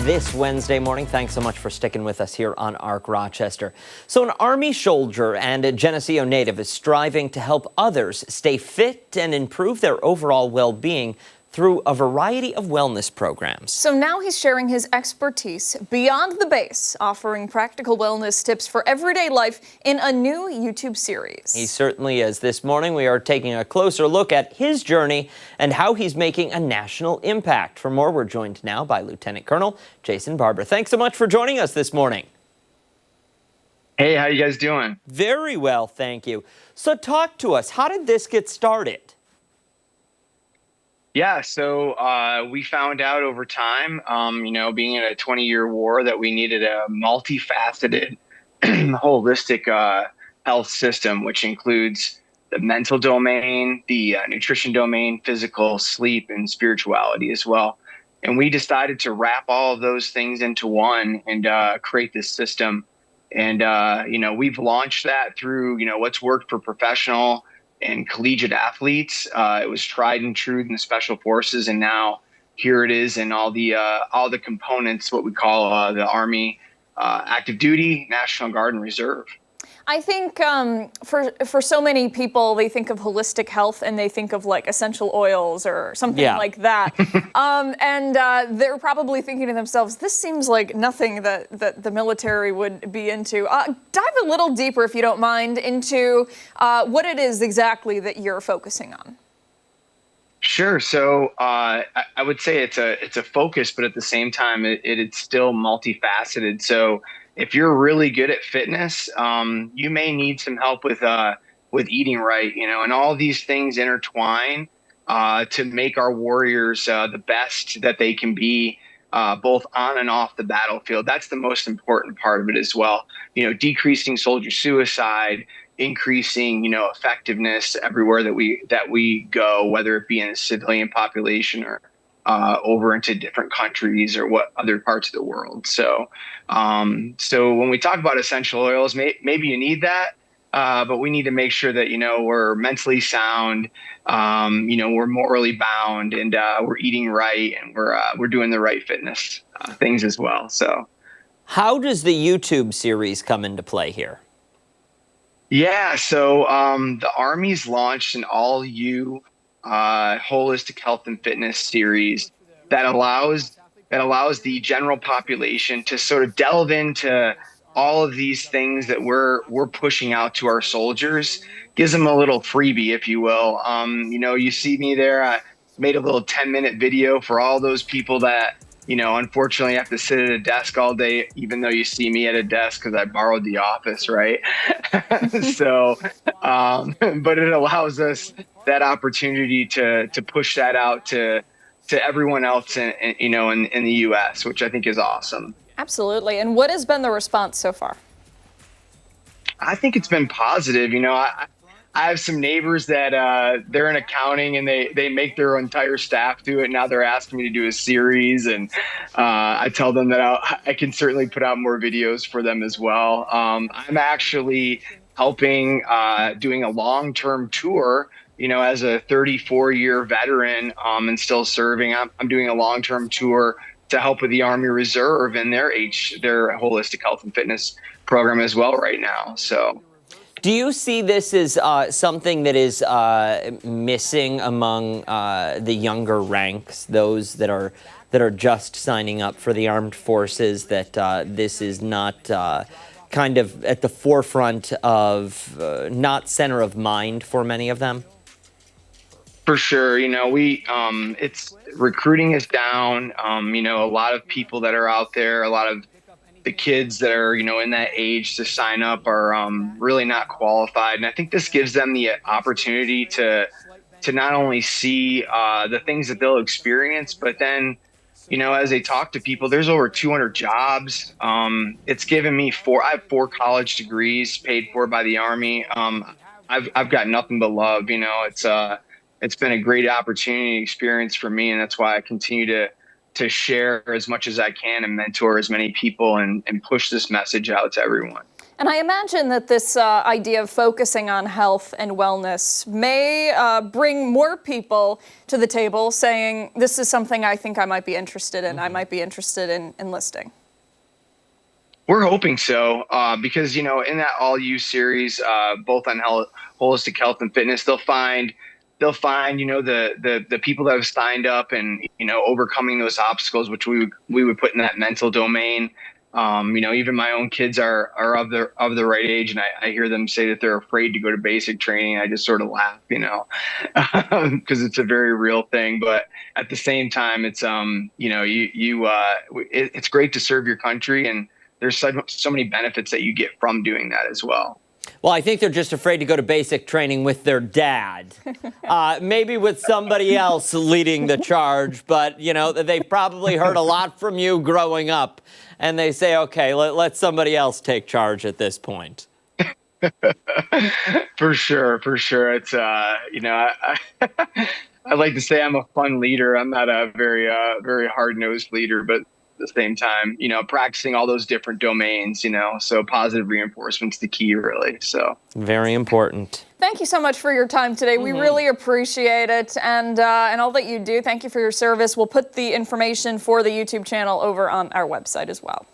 this Wednesday morning. Thanks so much for sticking with us here on ARC Rochester. So an Army soldier and a Geneseo native is striving to help others stay fit and improve their overall well-being through a variety of wellness programs. So now he's sharing his expertise beyond the base, offering practical wellness tips for everyday life in a new YouTube series. He certainly is. This morning, we are taking a closer look at his journey and how he's making a national impact. For more, we're joined now by Lieutenant Colonel Jason Barber. Thanks so much for joining us this morning. Hey, how you guys doing? Very well, thank you. So talk to us. How did this get started? Yeah, so we found out over time, being in a 20-year war, that we needed a multifaceted, holistic health system, which includes the mental domain, the nutrition domain, physical, sleep, and spirituality as well. And we decided to wrap all of those things into one and create this system. And, we've launched that through, what's worked for professional and collegiate athletes. It was tried and true in the special forces, and now here it is in all the components, what we call the Army, active duty, National Guard, and Reserve. I think for so many people, they think of holistic health and they think of like essential oils or something like that. And they're probably thinking to themselves, this seems like nothing that the military would be into. Dive a little deeper, if you don't mind, into what it is exactly that you're focusing on. Sure. So I would say it's a focus, but at the same time, it's still multifaceted. So if you're really good at fitness, you may need some help with eating right, and all these things intertwine to make our warriors the best that they can be, both on and off the battlefield. That's the most important part of it as well. Decreasing soldier suicide, increasing, effectiveness everywhere that we go, whether it be in a civilian population or over into different countries or what other parts of the world. So when we talk about essential oils, maybe you need that, but we need to make sure that, we're mentally sound, we're morally bound, and we're eating right, and we're doing the right fitness things as well. So how does the YouTube series come into play here? Yeah, so the Army's launched an all-you holistic health and fitness series that allows the general population to sort of delve into all of these things that we're pushing out to our soldiers. Gives them a little freebie, if you will. You see me there. I made a little 10-minute video for all those people that unfortunately have to sit at a desk all day, even though you see me at a desk because I borrowed the office, right? So, but it allows us that opportunity to push that out to everyone else in the U.S., which I think is awesome. Absolutely. And what has been the response so far? I think it's been positive. I have some neighbors that they're in accounting and they make their entire staff do it. Now they're asking me to do a series, and I tell them that I can certainly put out more videos for them as well. I'm actually helping doing a long-term tour. As a 34-year veteran and still serving, I'm doing a long-term tour to help with the Army Reserve and their holistic health and fitness program as well right now. So. Do you see this as something that is missing among the younger ranks, those that are just signing up for the armed forces, that this is not kind of at the forefront of, not center of mind for many of them? For sure. It's recruiting is down. A lot of people that are out there, a lot of the kids that are, in that age to sign up are really not qualified. And I think this gives them the opportunity to not only see the things that they'll experience, but then, as they talk to people, there's over 200 jobs. It's given me I have 4 college degrees paid for by the Army. I've got nothing but love. It's been a great opportunity experience for me. And that's why I continue to share as much as I can and mentor as many people and push this message out to everyone. And I imagine that this idea of focusing on health and wellness may bring more people to the table saying, this is something I think I might be interested in. I might be interested in enlisting. We're hoping so, because, in that All You series, both on holistic health and fitness, they'll find, the people that have signed up and, overcoming those obstacles, which we would put in that mental domain. Even my own kids are of the right age, and I hear them say that they're afraid to go to basic training. I just sort of laugh, because it's a very real thing. But at the same time, it's it's great to serve your country, and there's so many benefits that you get from doing that as well. Well, I think they're just afraid to go to basic training with their dad, maybe with somebody else leading the charge. But, they've probably heard a lot from you growing up, and they say, okay, let somebody else take charge at this point. For sure. It's, I like to say I'm a fun leader. I'm not a very hard-nosed leader, but at the same time, practicing all those different domains, so positive reinforcement's the key, really. So very important. Thank you so much for your time today. We really appreciate it, and all that you do. Thank you for your service. We'll put the information for the YouTube channel over on our website as well.